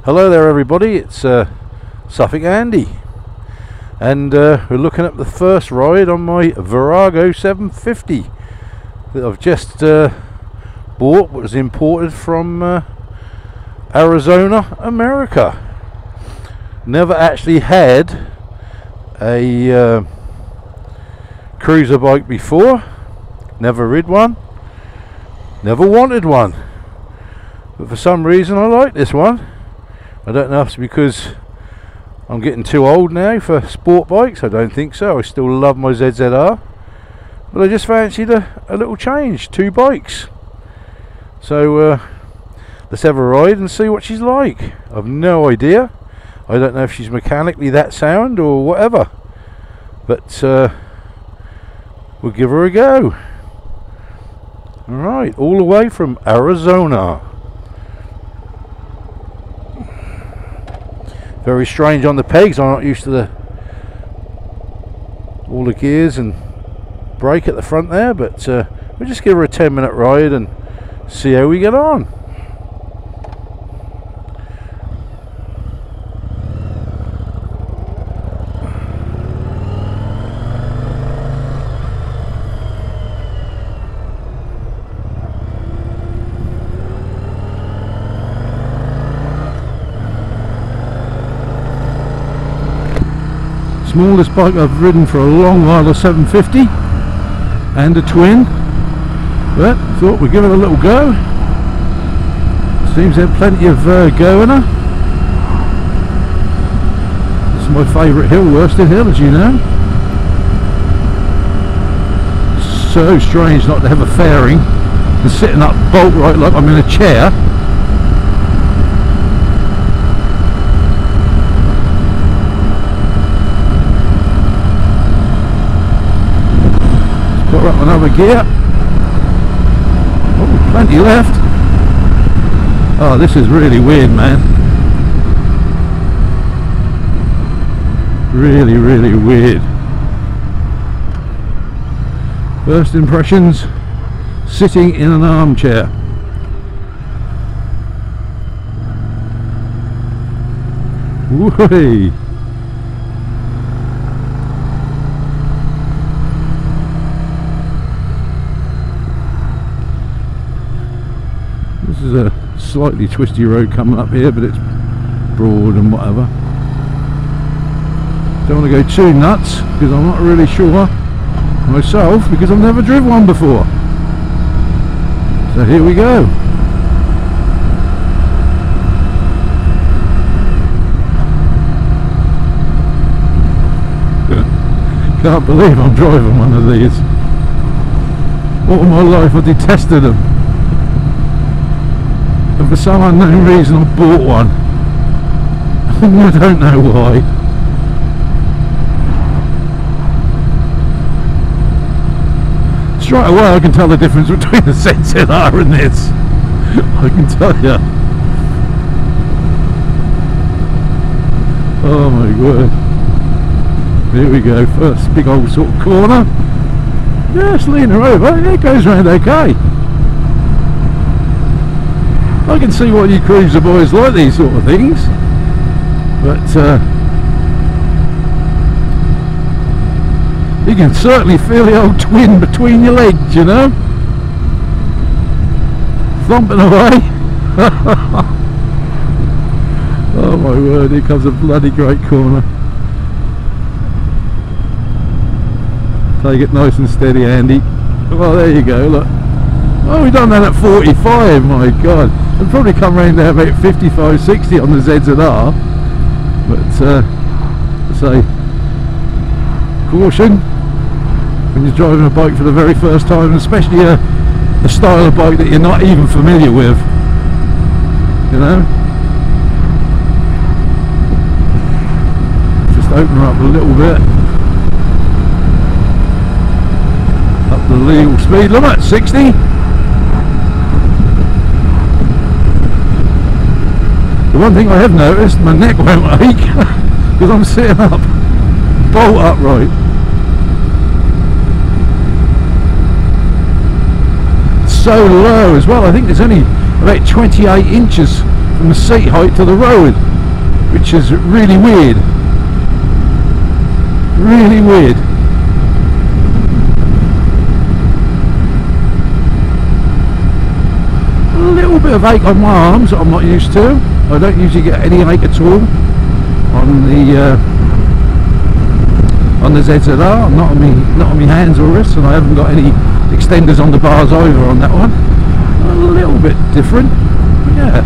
Hello there everybody, it's Suffolk Andy, and we're looking at the first ride on my Virago 750 that I've just bought, was imported from Arizona, America. Never actually had a cruiser bike before, never rid one, never wanted one, but for some reason I like this one. I don't know if it's because I'm getting too old now for sport bikes. I don't think so. I still love my ZZR, but I just fancied a little change, two bikes. So let's have a ride and see what she's like. I've no idea. I don't know if she's mechanically that sound or whatever, but we'll give her a go. Alright, all the way from Arizona. Very strange on the pegs. I'm not used to all the gears and brake at the front there, but we'll just give her a 10-minute ride and see how we get on. Smallest bike I've ridden for a long while, a 750 and a twin, but thought we'd give it a little go. Seems to have plenty of go in her. This is my favourite hill, Worsted Hill, as you know. So strange not to have a fairing and sitting up bolt right like I'm in a chair. Got up another gear. Oh, plenty left. Oh, this is really weird, man. Really, really weird. First impressions, sitting in an armchair. Whee! This is a slightly twisty road coming up here, but it's broad and whatever. Don't want to go too nuts because I'm not really sure myself, because I've never driven one before. So here we go. Can't believe I'm driving one of these. All my life I detested them, and for some unknown reason I bought one. I don't know why. Straight away I can tell the difference between the ZZR and this. I can tell you. Oh my word. Here we go, first big old sort of corner. Just lean her over, it goes round okay. I can see why you cruiser boys like these sort of things, but you can certainly feel the old twin between your legs, you know, thumping away. Oh my word, here comes a bloody great corner. Take it nice and steady, Andy. Well, there you go, look. Oh, we've done that at 45, my god. I'd probably come round there about 55, 60 on the ZZR, but say, caution when you're driving a bike for the very first time, especially a style of bike that you're not even familiar with, you know. Just open her up a little bit, up the legal speed limit, 60. The one thing I have noticed, my neck won't ache because I'm sitting up bolt upright. So low as well. I think there's only about 28 inches from the seat height to the road, which is really weird. Really weird. A little bit of ache on my arms that I'm not used to. I don't usually get any ache at all on the ZZR. Not on me hands or wrists, and I haven't got any extenders on the bars either on that one. A little bit different, but yeah.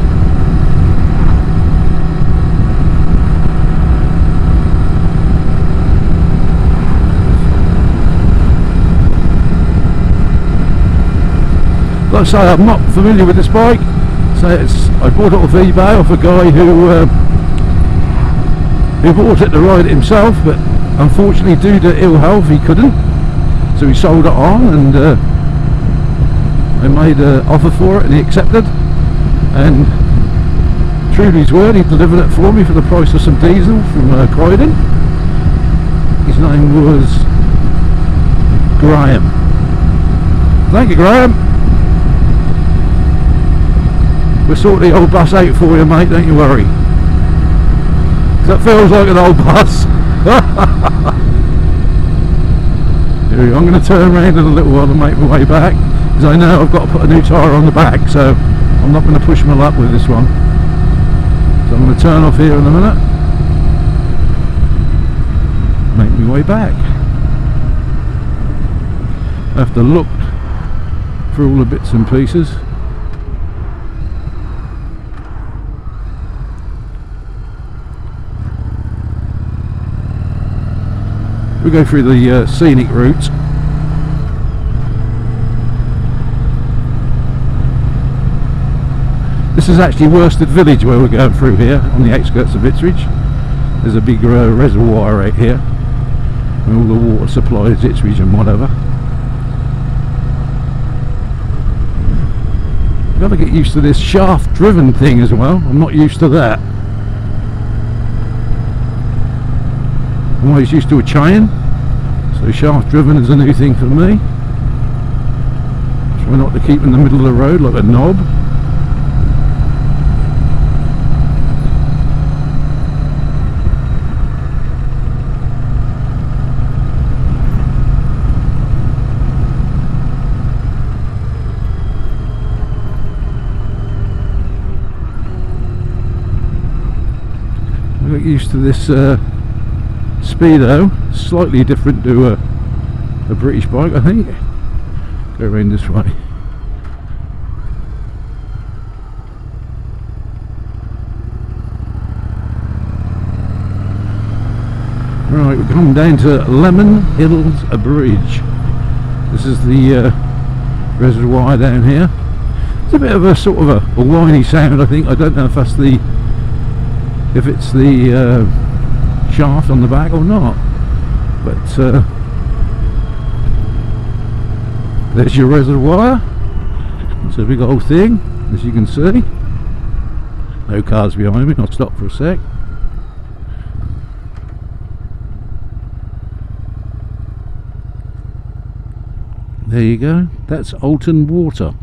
Like I say, I'm not familiar with this bike, so I bought it off eBay off a guy who bought it to ride it himself, but unfortunately due to ill health he couldn't, so he sold it on, and I made an offer for it and he accepted, and true to his word, he delivered it for me for the price of some diesel from Croydon. His name was Graham. Thank you, Graham. We'll sort the old bus out for you, mate, don't you worry. That feels like an old bus. I'm going to turn around in a little while and make my way back, because I know I've got to put a new tyre on the back, so I'm not going to push my luck with this one. So I'm going to turn off here in a minute, make my way back. I have to look for all the bits and pieces. We go through the scenic route. This is actually Worsted Village where we're going through here, on the outskirts of Ipswich. There's a big reservoir right here, and all the water supplies Ipswich and whatever. Got to get used to this shaft driven thing as well. I'm not used to that. I'm always used to a chain, so shaft driven is a new thing for me. Try not to keep in the middle of the road like a knob. I got used to this Speedo, slightly different to a British bike, I think. Go around this way. Right, we're coming down to Lemon Hills Bridge. This is the reservoir down here. It's a bit of a sort of a whiny sound, I think. I don't know if that's if it's the shaft on the back or not, but there's your reservoir. It's a big old thing, as you can see. No cars behind me. I'll stop for a sec. There you go, that's Alton Water.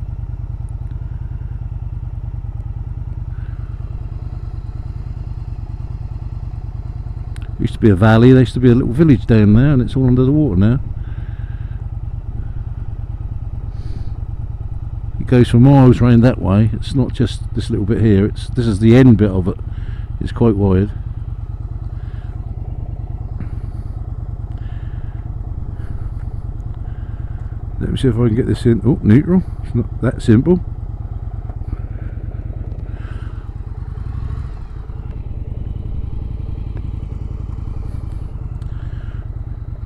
Used to be a valley, there used to be a little village down there, and it's all under the water now. It goes for miles round that way. It's not just this little bit here, this is the end bit of it. It's quite wide. Let me see if I can get this in. Oh, neutral. It's not that simple.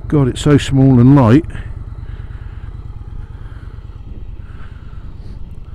God, it's so small and light.